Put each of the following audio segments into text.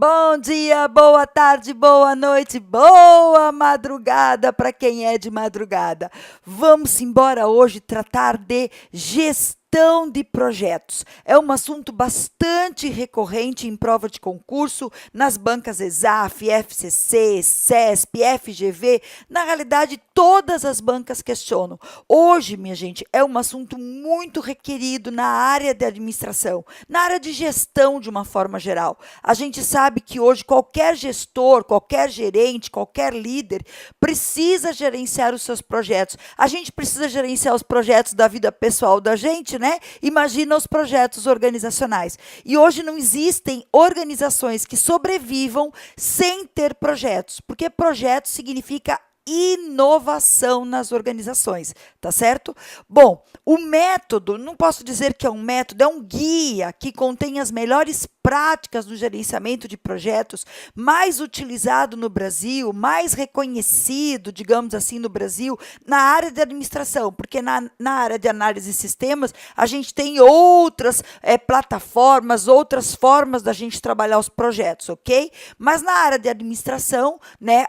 Bom dia, boa tarde, boa noite, boa madrugada para quem é de madrugada. Vamos embora hoje tratar de gestão de projetos. É um assunto bastante recorrente em prova de concurso, nas bancas ESAF, FCC, CESP, FGV. Na realidade, todas as bancas questionam. Hoje, minha gente, é um assunto muito requerido na área de administração, na área de gestão de uma forma geral. A gente sabe que hoje qualquer gestor, qualquer gerente, qualquer líder precisa gerenciar os seus projetos. A gente precisa gerenciar os projetos da vida pessoal da gente, né? Imagina os projetos organizacionais. E hoje não existem organizações que sobrevivam sem ter projetos, porque projeto significa inovação nas organizações, tá certo? Bom, o método, não posso dizer que é um método, é um guia que contém as melhores práticas do gerenciamento de projetos, mais utilizado no Brasil, mais reconhecido, digamos assim, no Brasil, na área de administração, porque na área de análise de sistemas, a gente tem outras plataformas, outras formas da gente trabalhar os projetos, ok? Mas na área de administração, né,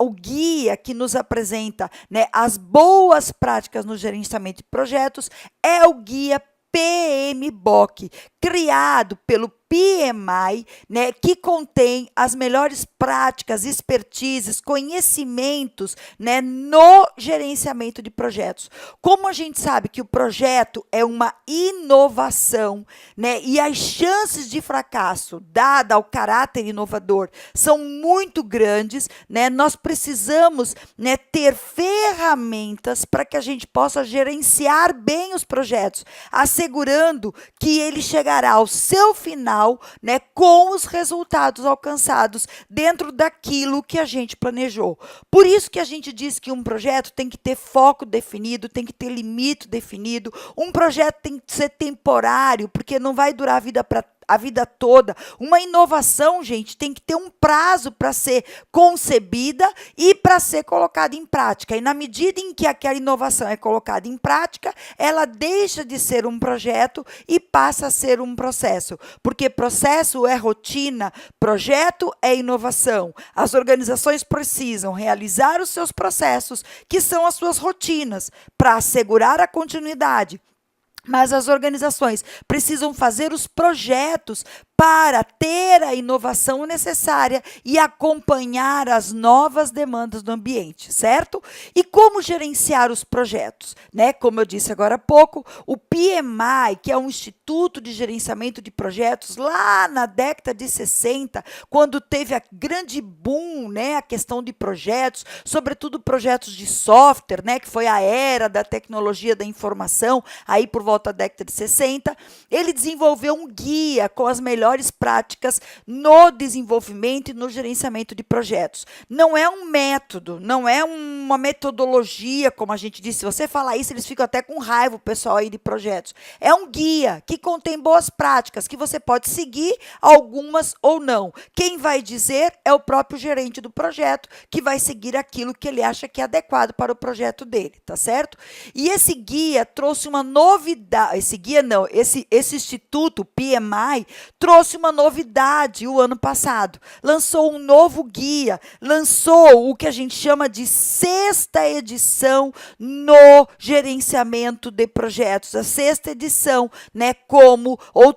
o guia que nos apresenta, né, as boas práticas no gerenciamento de projetos é o guia PMBOK, criado pelo PMI, né, que contém as melhores práticas, expertises, conhecimentos, né, no gerenciamento de projetos. Como a gente sabe que o projeto é uma inovação, né, e as chances de fracasso, dada ao caráter inovador, são muito grandes, né, nós precisamos, né, ter ferramentas para que a gente possa gerenciar bem os projetos, assegurando que ele chegará ao seu final, né, com os resultados alcançados dentro daquilo que a gente planejou. Por isso que a gente diz que um projeto tem que ter foco definido, tem que ter limite definido, um projeto tem que ser temporário, porque não vai durar a vida toda. Uma inovação, gente, tem que ter um prazo para ser concebida e para ser colocada em prática. E na medida em que aquela inovação é colocada em prática, ela deixa de ser um projeto e passa a ser um processo. Porque processo é rotina, projeto é inovação. As organizações precisam realizar os seus processos, que são as suas rotinas, para assegurar a continuidade. Mas as organizações precisam fazer os projetos para ter a inovação necessária e acompanhar as novas demandas do ambiente, certo? E como gerenciar os projetos, né? Como eu disse agora há pouco, o PMI, que é um Instituto de Gerenciamento de Projetos, lá na década de 60, quando teve a grande boom, né, a questão de projetos, sobretudo projetos de software, né, que foi a era da tecnologia da informação, aí por volta da década de 60, ele desenvolveu um guia com as melhores práticas no desenvolvimento e no gerenciamento de projetos. Não é um método, não é uma metodologia, como a gente disse. Se você falar isso, eles ficam até com raiva, o pessoal aí de projetos. É um guia que contém boas práticas, que você pode seguir algumas ou não. Quem vai dizer é o próprio gerente do projeto, que vai seguir aquilo que ele acha que é adequado para o projeto dele, tá certo? E esse guia trouxe uma novidade, esse instituto, PMI, trouxe uma novidade o ano passado. Lançou um novo guia, lançou o que a gente chama de 6ª edição no gerenciamento de projetos. A 6ª edição, né,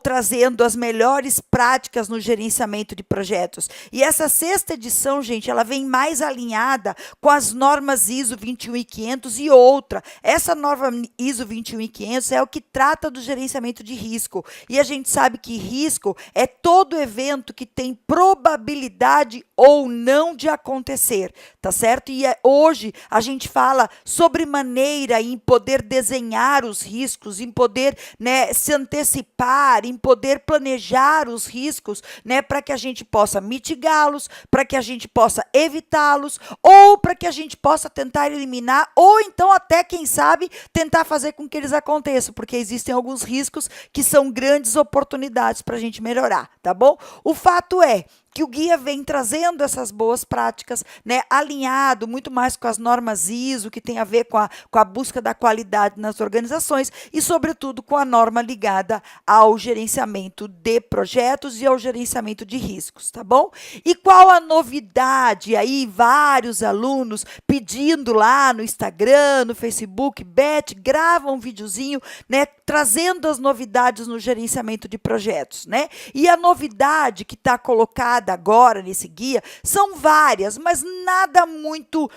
trazendo as melhores práticas no gerenciamento de projetos. E essa 6ª edição, gente, ela vem mais alinhada com as normas ISO 21500 e outra. Essa norma ISO 21500 é o que trata do gerenciamento de risco. E a gente sabe que risco é todo evento que tem probabilidade ou não de acontecer, tá certo? E hoje a gente fala sobre maneira em poder desenhar os riscos, em poder, né, se antecipar, em poder planejar os riscos, né, para que a gente possa mitigá-los, para que a gente possa evitá-los, ou para que a gente possa tentar eliminar, ou então até, quem sabe, tentar fazer com que eles aconteçam, porque existem alguns riscos que são grandes oportunidades para a gente melhorar, tá bom? O fato é que o guia vem trazendo essas boas práticas, né, alinhado muito mais com as normas ISO, que tem a ver com a busca da qualidade nas organizações e, sobretudo, com a norma ligada ao gerenciamento de projetos e ao gerenciamento de riscos, tá bom? E qual a novidade? Aí, vários alunos pedindo lá no Instagram, no Facebook, Beth, grava um videozinho, né, trazendo as novidades no gerenciamento de projetos, né? E a novidade que está colocada agora nesse guia são várias, mas nada muito,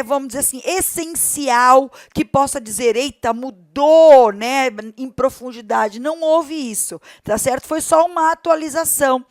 vamos dizer assim, essencial que possa dizer, eita, mudou, né, em profundidade. Não houve isso, tá certo? Foi só uma atualização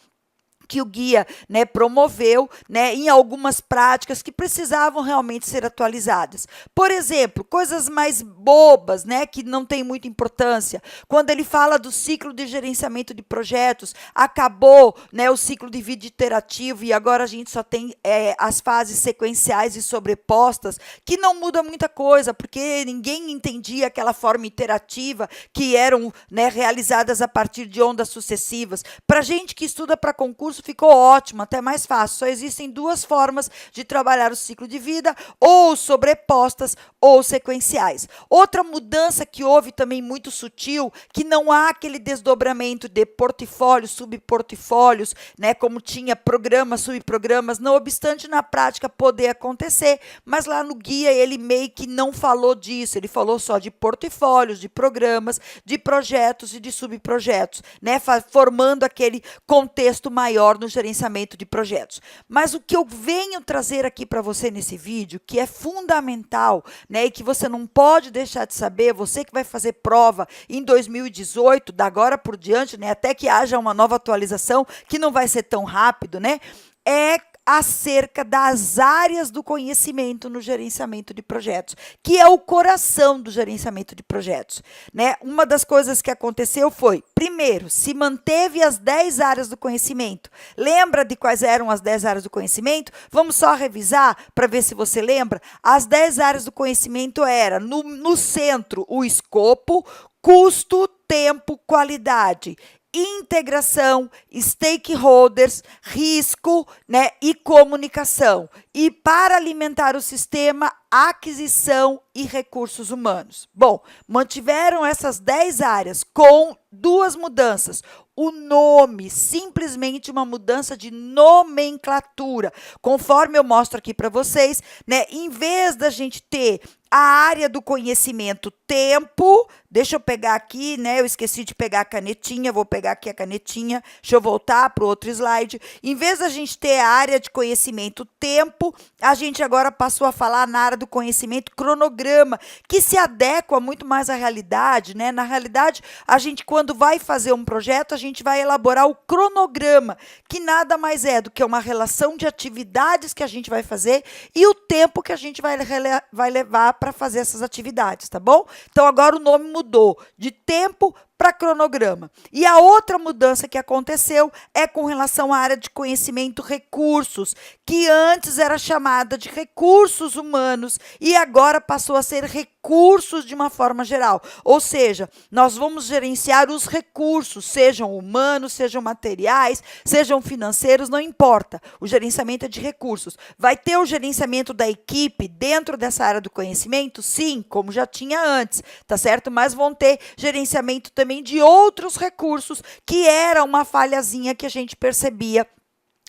que o guia, né, promoveu, né, em algumas práticas que precisavam realmente ser atualizadas. Por exemplo, coisas mais bobas, né, que não tem muita importância. Quando ele fala do ciclo de gerenciamento de projetos, acabou, né, o ciclo de vida iterativo e agora a gente só tem as fases sequenciais e sobrepostas, que não muda muita coisa, porque ninguém entendia aquela forma iterativa que eram, né, realizadas a partir de ondas sucessivas. Para gente que estuda para concurso, ficou ótimo, até mais fácil. Só existem duas formas de trabalhar o ciclo de vida, ou sobrepostas ou sequenciais. Outra mudança que houve também muito sutil, que não há aquele desdobramento de portfólios, subportfólios, né, como tinha programas, subprogramas, não obstante na prática poder acontecer, mas lá no guia ele meio que não falou disso, ele falou só de portfólios, de programas, de projetos e de subprojetos, né, formando aquele contexto maior no gerenciamento de projetos. Mas o que eu venho trazer aqui para você nesse vídeo, que é fundamental, né, e que você não pode deixar de saber, você que vai fazer prova em 2018, da agora por diante, né, até que haja uma nova atualização, que não vai ser tão rápido, né, é acerca das áreas do conhecimento no gerenciamento de projetos, que é o coração do gerenciamento de projetos, né? Uma das coisas que aconteceu foi, primeiro, se manteve as 10 áreas do conhecimento. Lembra de quais eram as 10 áreas do conhecimento? Vamos só revisar para ver se você lembra. As 10 áreas do conhecimento era, no centro, o escopo, custo, tempo, qualidade, integração, stakeholders, risco, né, e comunicação. E para alimentar o sistema, aquisição e recursos humanos. Bom, mantiveram essas 10 áreas com duas mudanças. O nome, simplesmente uma mudança de nomenclatura. Conforme eu mostro aqui para vocês, né, em vez da gente ter a área do conhecimento tempo, deixa eu pegar aqui, né, eu esqueci de pegar a canetinha, vou pegar aqui a canetinha, deixa eu voltar para o outro slide. Em vez da gente ter a área de conhecimento tempo, a gente agora passou a falar na área do conhecimento cronograma, que se adequa muito mais à realidade, né? Na realidade, a gente, quando vai fazer um projeto, a gente vai elaborar o cronograma, que nada mais é do que uma relação de atividades que a gente vai fazer e o tempo que a gente vai levar para fazer essas atividades, tá bom? Então, agora o nome mudou de tempo para cronograma. E a outra mudança que aconteceu é com relação à área de conhecimento recursos, que antes era chamada de recursos humanos e agora passou a ser recursos de uma forma geral. Ou seja, nós vamos gerenciar os recursos, sejam humanos, sejam materiais, sejam financeiros, não importa. O gerenciamento é de recursos. Vai ter o gerenciamento da equipe dentro dessa área do conhecimento? Sim, como já tinha antes, tá certo? Mas vão ter gerenciamento também de outros recursos, que era uma falhazinha que a gente percebia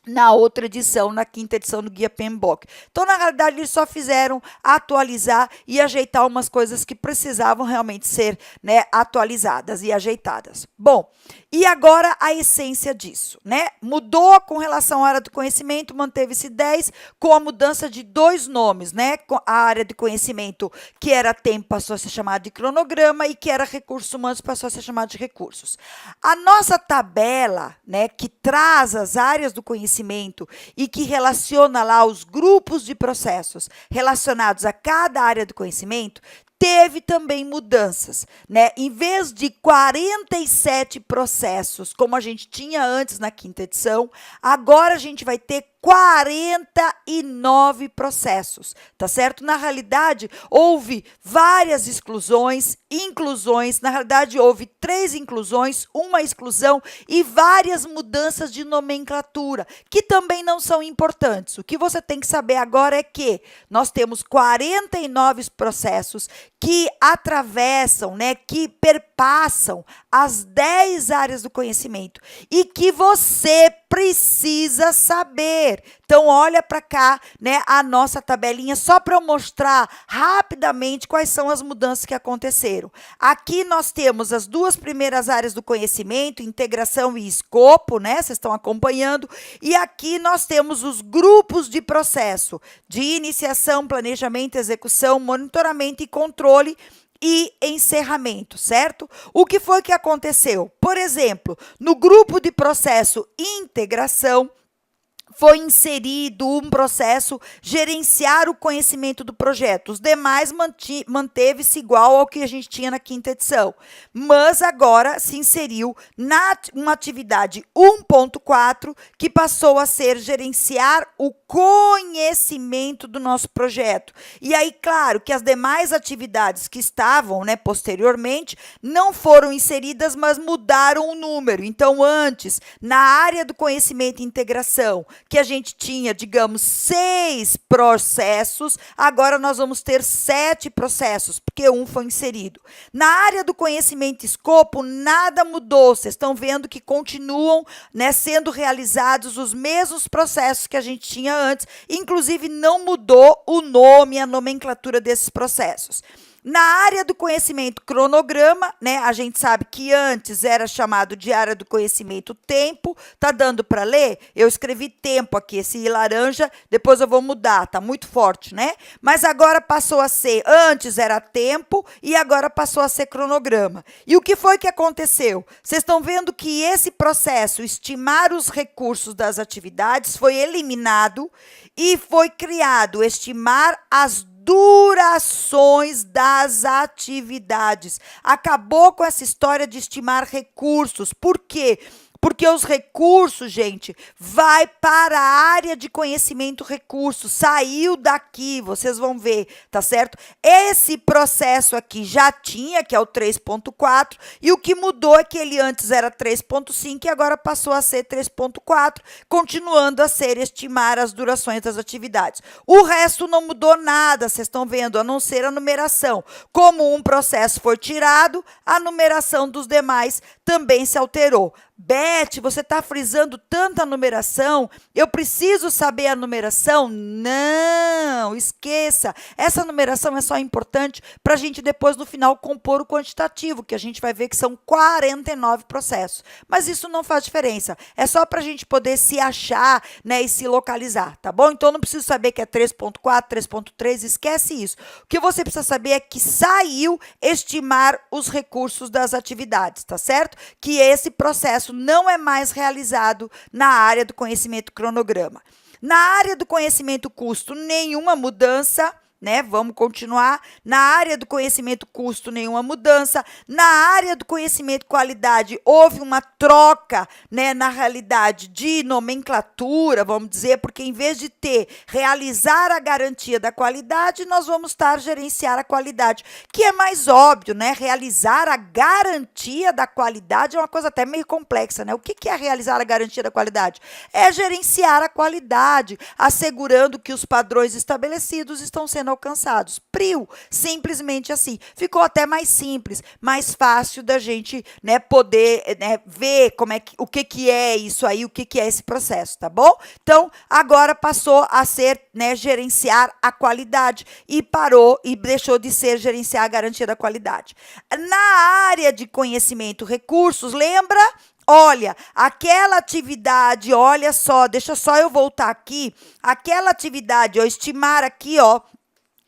na outra edição, na quinta edição do Guia PMBOK. Então, na realidade, eles só fizeram atualizar e ajeitar umas coisas que precisavam realmente ser, né, atualizadas e ajeitadas. Bom, e agora a essência disso, né? Mudou com relação à área do conhecimento, manteve-se 10, com a mudança de dois nomes, né? A área de conhecimento, que era tempo, passou a ser chamada de cronograma, e que era recursos humanos, passou a ser chamada de recursos. A nossa tabela, né, que traz as áreas do conhecimento e que relaciona lá os grupos de processos relacionados a cada área do conhecimento, teve também mudanças, né? Em vez de 47 processos, como a gente tinha antes na quinta edição, agora a gente vai ter 49 processos, tá certo? Na realidade, houve várias exclusões, inclusões, na realidade houve 3 inclusões, 1 exclusão e várias mudanças de nomenclatura, que também não são importantes. O que você tem que saber agora é que nós temos 49 processos que atravessam, né, que perpassam as 10 áreas do conhecimento e que você precisa saber. Então, olha para cá, né, a nossa tabelinha, só para eu mostrar rapidamente quais são as mudanças que aconteceram. Aqui nós temos as 2 primeiras áreas do conhecimento, integração e escopo, né, vocês estão acompanhando, e aqui nós temos os grupos de processo, de iniciação, planejamento, execução, monitoramento e controle, e encerramento, certo? O que foi que aconteceu? Por exemplo, no grupo de processo integração, foi inserido um processo gerenciar o conhecimento do projeto. Os demais manteve-se igual ao que a gente tinha na quinta edição. Mas agora se inseriu uma atividade 1.4 que passou a ser gerenciar o conhecimento do nosso projeto. E aí, claro, que as demais atividades que estavam, né, posteriormente, não foram inseridas, mas mudaram o número. Então, antes, na área do conhecimento e integração, que a gente tinha, digamos, 6 processos, agora nós vamos ter 7 processos, porque um foi inserido. Na área do conhecimento e escopo, nada mudou. Vocês estão vendo que continuam, né, sendo realizados os mesmos processos que a gente tinha antes, inclusive não mudou o nome, a nomenclatura desses processos. Na área do conhecimento cronograma, né, a gente sabe que antes era chamado de área do conhecimento tempo. Tá dando para ler? Eu escrevi tempo aqui, esse laranja, depois eu vou mudar, tá muito forte, né? Mas agora passou a ser, antes era tempo e agora passou a ser cronograma. E o que foi que aconteceu? Vocês estão vendo que esse processo, estimar os recursos das atividades, foi eliminado e foi criado estimar as durações das atividades. Acabou com essa história de estimar recursos. Por quê? Porque os recursos, gente, vai para a área de conhecimento recursos, saiu daqui, vocês vão ver, tá certo? Esse processo aqui já tinha, que é o 3.4, e o que mudou é que ele antes era 3.5 e agora passou a ser 3.4, continuando a ser estimar as durações das atividades. O resto não mudou nada, vocês estão vendo, a não ser a numeração. Como um processo foi tirado, a numeração dos demais também se alterou. Beth, você está frisando tanta numeração, eu preciso saber a numeração? Não, esqueça. Essa numeração é só importante para a gente depois, no final, compor o quantitativo, que a gente vai ver que são 49 processos. Mas isso não faz diferença, é só para a gente poder se achar, né, e se localizar, tá bom? Então, não preciso saber que é 3.4, 3.3, esquece isso. O que você precisa saber é que saiu estimar os recursos das atividades, tá certo? Que esse processo não é mais realizado na área do conhecimento cronograma. Na área do conhecimento custo, nenhuma mudança, né? Vamos continuar. Na área do conhecimento custo, nenhuma mudança. Na área do conhecimento qualidade, houve uma troca, né, na realidade, de nomenclatura, vamos dizer, porque em vez de ter realizar a garantia da qualidade, nós vamos estar gerenciar a qualidade, que é mais óbvio, né? Realizar a garantia da qualidade é uma coisa até meio complexa, né? O que é realizar a garantia da qualidade? É gerenciar a qualidade, assegurando que os padrões estabelecidos estão sendo alcançados. PRIO, simplesmente assim. Ficou até mais simples, mais fácil da gente, né, poder, né, ver como é o que é isso aí, o que é esse processo, tá bom? Então, agora passou a ser, né, gerenciar a qualidade e parou e deixou de ser gerenciar a garantia da qualidade. Na área de conhecimento recursos, lembra? Olha, aquela atividade, olha só, deixa só eu voltar aqui, aquela atividade, ó, estimar aqui, ó,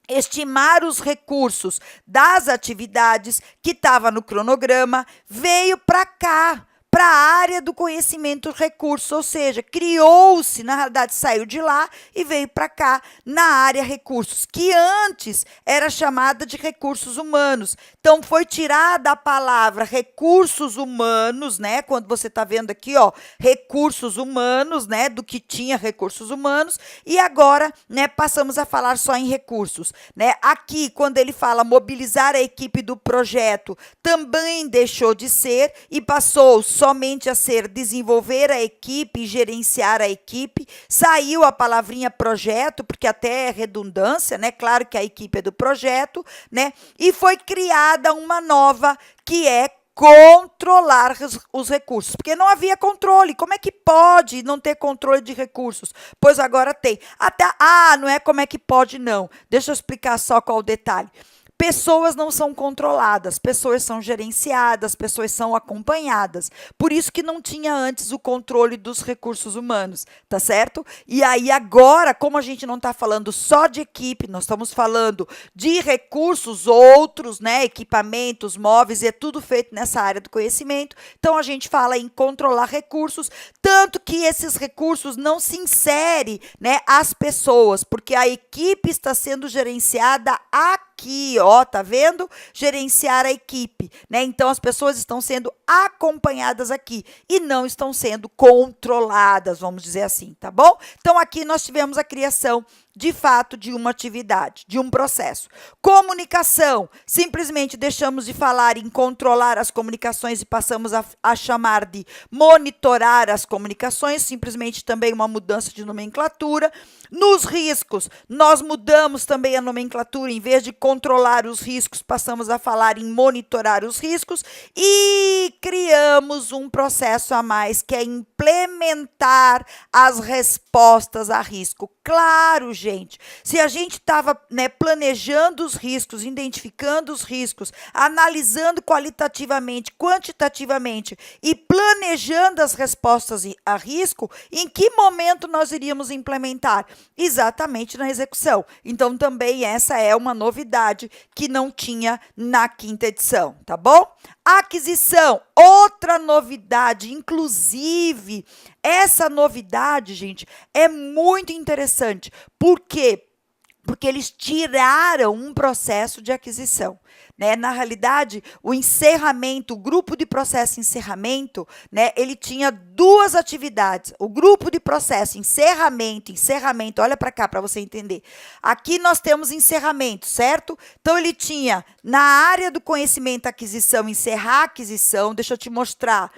estimar os recursos das atividades que estava no cronograma, veio para cá, para a área do conhecimento e recursos, ou seja, criou-se, na realidade saiu de lá e veio para cá, na área recursos, que antes era chamada de recursos humanos. Então, foi tirada a palavra recursos humanos, né? Quando você está vendo aqui, ó, recursos humanos, né? Do que tinha recursos humanos, e agora, né, passamos a falar só em recursos, né? Aqui, quando ele fala mobilizar a equipe do projeto, também deixou de ser e passou somente a ser desenvolver a equipe e gerenciar a equipe. Saiu a palavrinha projeto, porque até é redundância, né? Claro que a equipe é do projeto, né? E foi criada uma nova, que é controlar os recursos, porque não havia controle. Como é que pode não ter controle de recursos? Pois agora tem. Não é como é que pode, não. Deixa eu explicar só qual o detalhe. Pessoas não são controladas, pessoas são gerenciadas, pessoas são acompanhadas. Por isso que não tinha antes o controle dos recursos humanos, tá certo? E aí agora, como a gente não está falando só de equipe, nós estamos falando de recursos outros, né? Equipamentos, móveis, é tudo feito nessa área do conhecimento. Então a gente fala em controlar recursos, tanto que esses recursos não se inserem, né, as pessoas, porque a equipe está sendo gerenciada aqui, ó, tá vendo? Gerenciar a equipe, né? Então, as pessoas estão sendo acompanhadas aqui e não estão sendo controladas, vamos dizer assim, tá bom? Então, aqui nós tivemos a criação, de fato, de uma atividade, de um processo. Comunicação, simplesmente deixamos de falar em controlar as comunicações e passamos a chamar de monitorar as comunicações, simplesmente também uma mudança de nomenclatura. Nos riscos, nós mudamos também a nomenclatura, em vez de controlar os riscos, passamos a falar em monitorar os riscos e criamos um processo a mais, que é implementar as respostas a risco. Claro, gente, se a gente estava, né, planejando os riscos, identificando os riscos, analisando qualitativamente, quantitativamente e planejando as respostas a risco, em que momento nós iríamos implementar? Exatamente na execução. Então, também essa é uma novidade que não tinha na quinta edição, tá bom? Aquisição, outra novidade, inclusive, essa novidade, gente, é muito interessante. Por quê? Porque eles tiraram um processo de aquisição, né? Na realidade, o encerramento, o grupo de processo encerramento, né? Ele tinha duas atividades. O grupo de processo encerramento, olha para cá para você entender. Aqui nós temos encerramento, certo? Então, ele tinha na área do conhecimento aquisição, encerrar a aquisição, deixa eu te mostrar.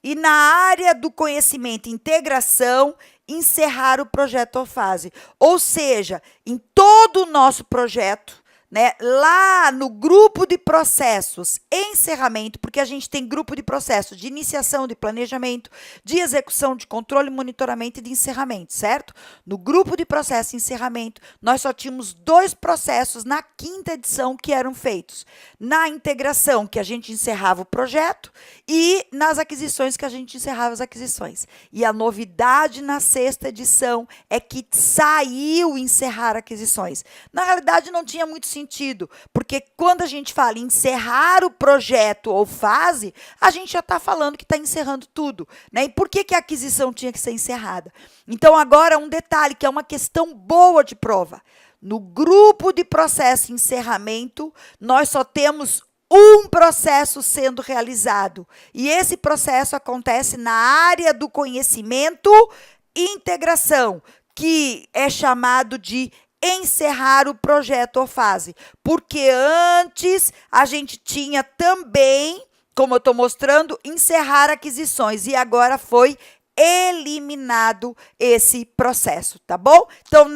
E na área do conhecimento integração, encerrar o projeto ou fase. Ou seja, em todo o nosso projeto, né, lá no grupo de processos, encerramento, porque a gente tem grupo de processos de iniciação, de planejamento, de execução, de controle, monitoramento e de encerramento, certo? No grupo de processo e encerramento, nós só tínhamos 2 processos na quinta edição que eram feitos. Na integração, que a gente encerrava o projeto, e nas aquisições, que a gente encerrava as aquisições. E a novidade na sexta edição é que saiu encerrar aquisições. Na realidade, não tinha muito sentido, porque quando a gente fala em encerrar o projeto ou fase, a gente já está falando que está encerrando tudo, né? E por que a aquisição tinha que ser encerrada? Então, agora, um detalhe, que é uma questão boa de prova. No grupo de processo e encerramento, nós só temos um processo sendo realizado. E esse processo acontece na área do conhecimento e integração, que é chamado de encerrar o projeto ou fase. Porque antes a gente tinha também, como eu estou mostrando, encerrar aquisições. E agora foi eliminado esse processo, tá bom? Então,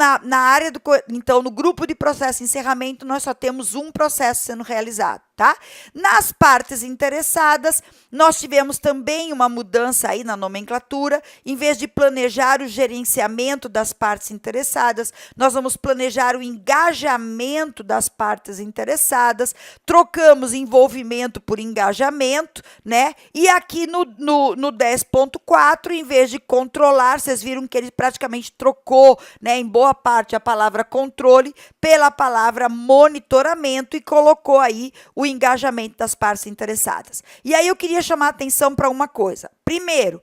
então, no grupo de processo e encerramento, nós só temos um processo sendo realizado, tá? Nas partes interessadas, nós tivemos também uma mudança aí na nomenclatura. Em vez de planejar o gerenciamento das partes interessadas, nós vamos planejar o engajamento das partes interessadas. Trocamos envolvimento por engajamento, né? E aqui no 10.4, em vez de controlar, vocês viram que ele praticamente trocou, né, em boa parte a palavra controle pela palavra monitoramento e colocou aí o engajamento das partes interessadas. E aí eu queria chamar a atenção para uma coisa. Primeiro,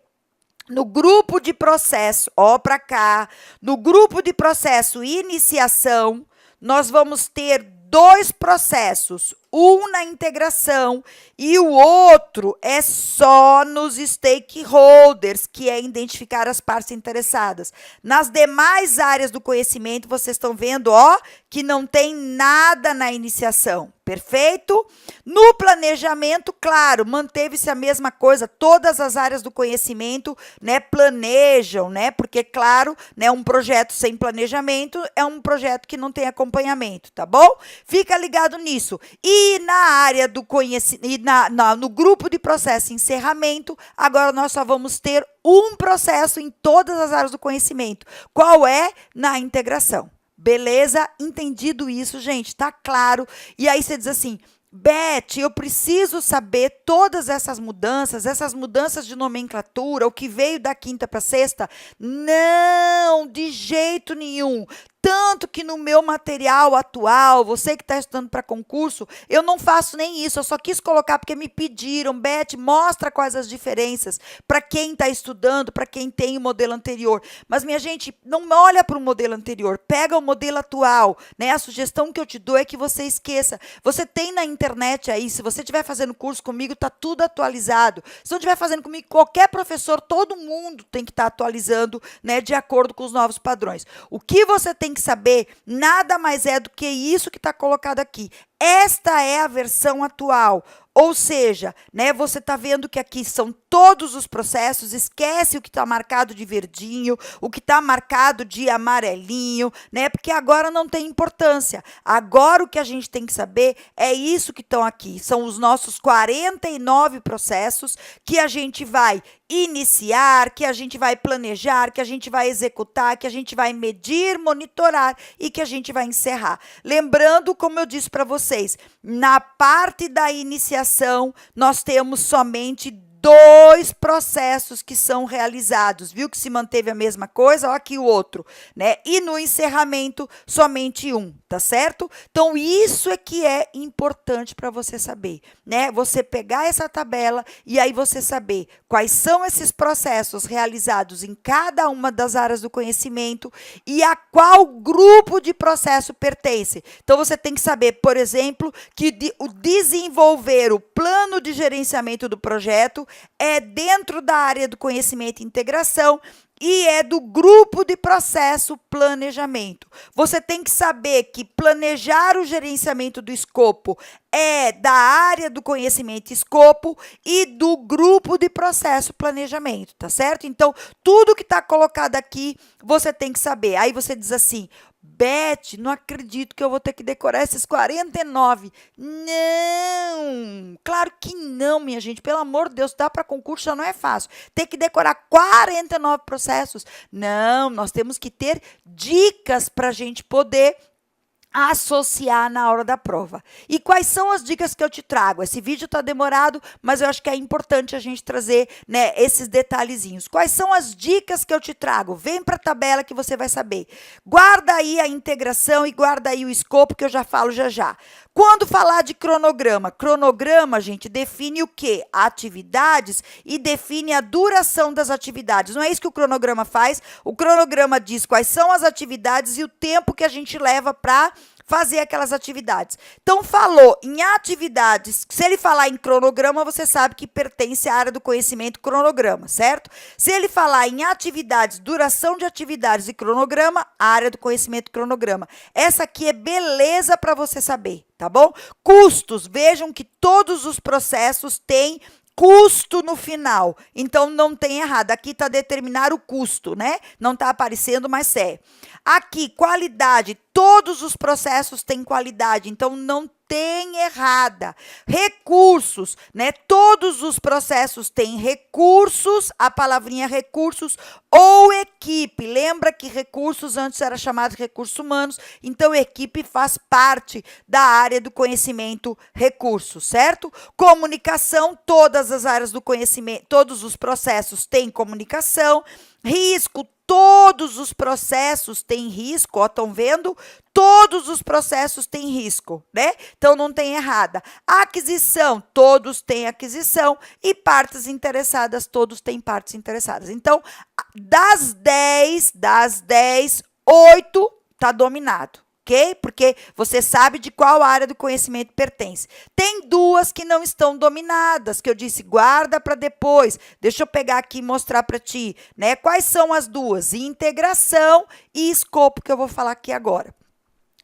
no grupo de processo, ó para cá, no grupo de processo iniciação, nós vamos ter 2 processos, um na integração e o outro é só nos stakeholders, que é identificar as partes interessadas. Nas demais áreas do conhecimento, vocês estão vendo, ó, que não tem nada na iniciação. Perfeito? No planejamento, claro, manteve-se a mesma coisa, todas as áreas do conhecimento, né, planejam, né, porque, claro, né, um projeto sem planejamento é um projeto que não tem acompanhamento, tá bom? Fica ligado nisso. E na área do conhecimento, no grupo de processo e encerramento, agora nós só vamos ter um processo em todas as áreas do conhecimento. Qual é? Na integração. Beleza? Entendido isso, gente? Tá claro? E aí você diz assim, Beth, eu preciso saber todas essas mudanças de nomenclatura, o que veio da quinta para sexta? Não, de jeito nenhum. Tanto que no meu material atual, você que está estudando para concurso, eu não faço nem isso, eu só quis colocar porque me pediram, Beth, mostra quais as diferenças para quem está estudando, para quem tem o modelo anterior. Mas, minha gente, não olha para o modelo anterior, pega o modelo atual, né? A sugestão que eu te dou é que você esqueça. Você tem na internet aí, se você estiver fazendo curso comigo, está tudo atualizado. Se não estiver fazendo comigo, qualquer professor, todo mundo tem que estar atualizando, né, de acordo com os novos padrões. O que você tem que saber, nada mais é do que isso que está colocado aqui. Esta é a versão atual. Ou seja, né, você está vendo que aqui são todos os processos, esquece o que está marcado de verdinho, o que está marcado de amarelinho, né, porque agora não tem importância. Agora o que a gente tem que saber é isso que estão aqui. São os nossos 49 processos que a gente vai iniciar, que a gente vai planejar, que a gente vai executar, que a gente vai medir, monitorar e que a gente vai encerrar. Lembrando, como eu disse para vocês, na parte da iniciação, nós temos somente 2 processos que são realizados, viu que se manteve a mesma coisa, ó aqui o outro, né? E no encerramento, somente um, tá certo? Então, isso é que é importante para você saber, né? Você pegar essa tabela e aí você saber quais são esses processos realizados em cada uma das áreas do conhecimento e a qual grupo de processo pertence. Então, você tem que saber, por exemplo, que o desenvolver o plano de gerenciamento do projeto é dentro da área do conhecimento e integração e é do grupo de processo planejamento. Você tem que saber que planejar o gerenciamento do escopo é da área do conhecimento e escopo e do grupo de processo planejamento, tá certo? Então, tudo que está colocado aqui, você tem que saber. Aí você diz assim, Beth, não acredito que eu vou ter que decorar esses 49. Não! Claro que não, minha gente. Pelo amor de Deus, dá para concurso já não é fácil. Ter que decorar 49 processos. Não, nós temos que ter dicas para a gente poder associar na hora da prova. E quais são as dicas que eu te trago? Esse vídeo está demorado, mas eu acho que é importante a gente trazer, né, esses detalhezinhos. Quais são as dicas que eu te trago? Vem para a tabela que você vai saber. Guarda aí a integração e guarda aí o escopo que eu já falo já já. Quando falar de cronograma, gente, define o quê? Atividades e define a duração das atividades. Não é isso que o cronograma faz? O cronograma diz quais são as atividades e o tempo que a gente leva para fazer aquelas atividades. Então, falou em atividades, se ele falar em cronograma, você sabe que pertence à área do conhecimento cronograma, certo? Se ele falar em atividades, duração de atividades e cronograma, a área do conhecimento cronograma. Essa aqui é beleza para você saber, tá bom? Custos, vejam que todos os processos têm custo no final, então não tem errado, aqui está determinar o custo, né? Não está aparecendo, mas é. Aqui, qualidade, todos os processos têm qualidade, então não tem errada. Recursos, né? Todos os processos têm recursos, a palavrinha recursos ou equipe. Lembra que recursos antes era chamado de recursos humanos, então equipe faz parte da área do conhecimento recursos, certo? Comunicação, todas as áreas do conhecimento, todos os processos têm comunicação. Risco, todos os processos têm risco, ó, estão vendo? Todos os processos têm risco, né? Então, não tem errada. Aquisição, todos têm aquisição. E partes interessadas, todos têm partes interessadas. Então, das 10, 8 está dominado. Ok? Porque você sabe de qual área do conhecimento pertence. Tem duas que não estão dominadas, que eu disse, guarda para depois. Deixa eu pegar aqui e mostrar para ti, né? Quais são as duas? Integração e escopo, que eu vou falar aqui agora.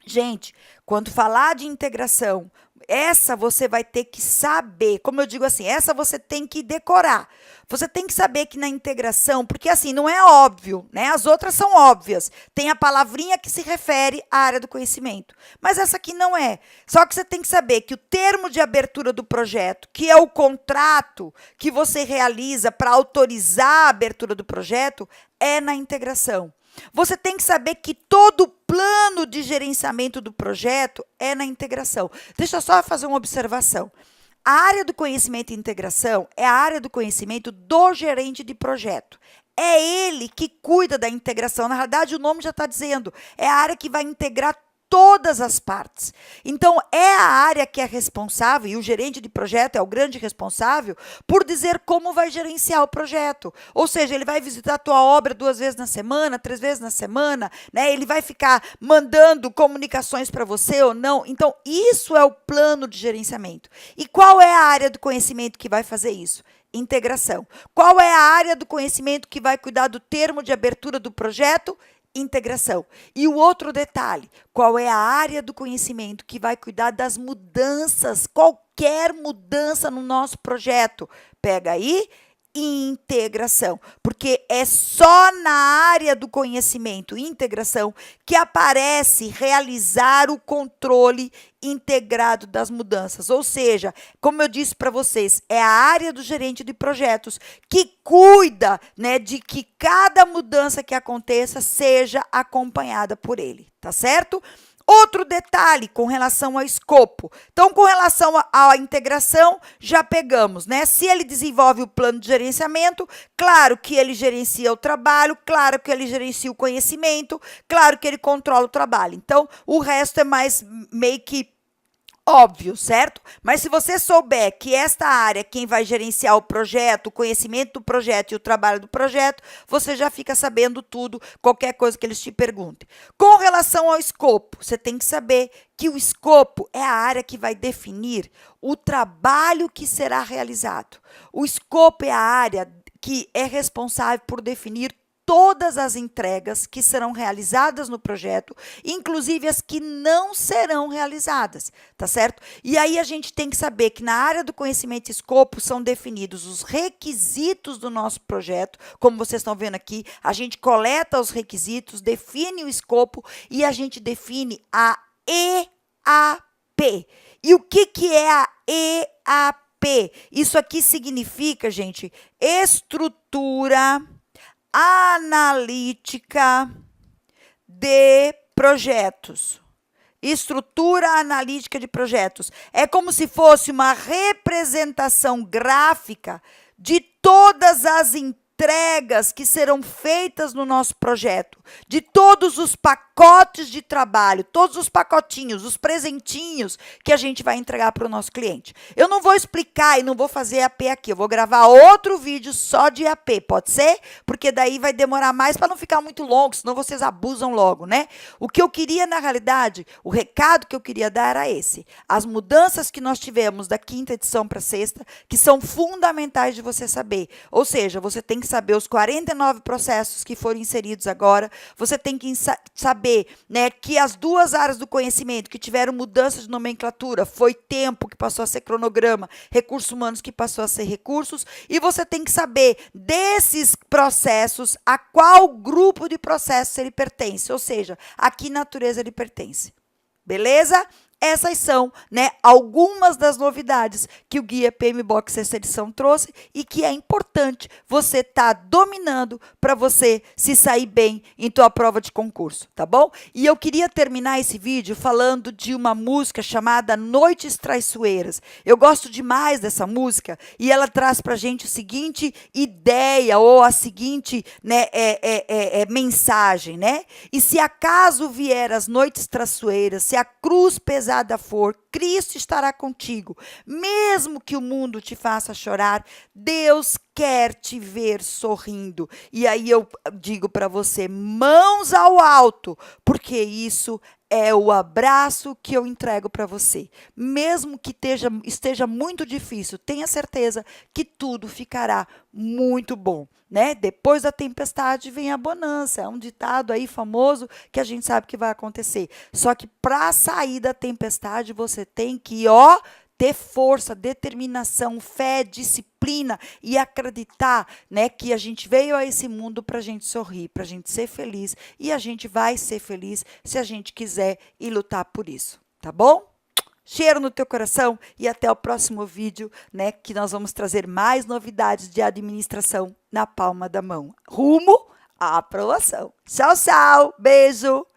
Gente, quando falar de integração, essa você vai ter que saber, como eu digo assim, essa você tem que decorar. Você tem que saber que na integração, porque assim, não é óbvio, né? As outras são óbvias. Tem a palavrinha que se refere à área do conhecimento, mas essa aqui não é. Só que você tem que saber que o termo de abertura do projeto, que é o contrato que você realiza para autorizar a abertura do projeto, é na integração. Você tem que saber que todo o plano de gerenciamento do projeto é na integração. Deixa eu só fazer uma observação. A área do conhecimento e integração é a área do conhecimento do gerente de projeto. É ele que cuida da integração. Na verdade, o nome já está dizendo. É a área que vai integrar todas as partes. Então, é a área que é responsável, e o gerente de projeto é o grande responsável, por dizer como vai gerenciar o projeto. Ou seja, ele vai visitar a tua obra 2 vezes na semana, 3 vezes na semana, né? Ele vai ficar mandando comunicações para você ou não. Então, isso é o plano de gerenciamento. E qual é a área do conhecimento que vai fazer isso? Integração. Qual é a área do conhecimento que vai cuidar do termo de abertura do projeto? Integração. E o outro detalhe, qual é a área do conhecimento que vai cuidar das mudanças, qualquer mudança no nosso projeto? Pega aí, integração, porque é só na área do conhecimento e integração que aparece realizar o controle integrado das mudanças. Ou seja, como eu disse para vocês, é a área do gerente de projetos que cuida, né, de que cada mudança que aconteça seja acompanhada por ele, tá certo? Outro detalhe com relação ao escopo. Então, com relação à integração, já pegamos, né? Se ele desenvolve o plano de gerenciamento, claro que ele gerencia o trabalho, claro que ele gerencia o conhecimento, claro que ele controla o trabalho. Então, o resto é mais meio que óbvio, certo? Mas se você souber que esta área, quem vai gerenciar o projeto, o conhecimento do projeto e o trabalho do projeto, você já fica sabendo tudo, qualquer coisa que eles te perguntem. Com relação ao escopo, você tem que saber que o escopo é a área que vai definir o trabalho que será realizado. O escopo é a área que é responsável por definir todas as entregas que serão realizadas no projeto, inclusive as que não serão realizadas, tá certo? E aí a gente tem que saber que na área do conhecimento e escopo são definidos os requisitos do nosso projeto, como vocês estão vendo aqui, a gente coleta os requisitos, define o escopo e a gente define a EAP. E o que é a EAP? Isso aqui significa, gente, estrutura analítica de projetos. Estrutura analítica de projetos. É como se fosse uma representação gráfica de todas as entregas que serão feitas no nosso projeto, de todos os pacotes de trabalho, todos os pacotinhos, os presentinhos que a gente vai entregar para o nosso cliente. Eu não vou explicar e não vou fazer EAP aqui, eu vou gravar outro vídeo só de EAP, pode ser? Porque daí vai demorar mais para não ficar muito longo, senão vocês abusam logo, né? O que eu queria, na realidade, o recado que eu queria dar era esse. As mudanças que nós tivemos da 5ª edição para a 6ª, que são fundamentais de você saber. Ou seja, você tem que saber os 49 processos que foram inseridos agora, você tem que saber, né, que as 2 áreas do conhecimento que tiveram mudança de nomenclatura foi tempo que passou a ser cronograma, recursos humanos que passou a ser recursos, e você tem que saber desses processos a qual grupo de processos ele pertence, ou seja, a que natureza ele pertence. Beleza? essas são, né, algumas das novidades que o Guia PMBOK Sexta Edição trouxe e que é importante você estar dominando para você se sair bem em tua prova de concurso, tá bom? E eu queria terminar esse vídeo falando de uma música chamada Noites Traiçoeiras. Eu gosto demais dessa música e ela traz para a gente a seguinte ideia ou a seguinte, né, mensagem, né? E se acaso vier as noites traiçoeiras, se a cruz pesada for, Cristo estará contigo. Mesmo que o mundo te faça chorar, Deus quer te ver sorrindo. E aí eu digo para você, mãos ao alto, porque isso é o abraço que eu entrego para você. Mesmo que esteja muito difícil, tenha certeza que tudo ficará muito bom, né? Depois da tempestade vem a bonança. É um ditado aí famoso que a gente sabe que vai acontecer. Só que para sair da tempestade, você tem que, ter força, determinação, fé, disciplina e acreditar, né, que a gente veio a esse mundo para a gente sorrir, para a gente ser feliz e a gente vai ser feliz se a gente quiser e lutar por isso, tá bom? Cheiro no teu coração e até o próximo vídeo, né, que nós vamos trazer mais novidades de administração na palma da mão, rumo à aprovação. Tchau, tchau, beijo!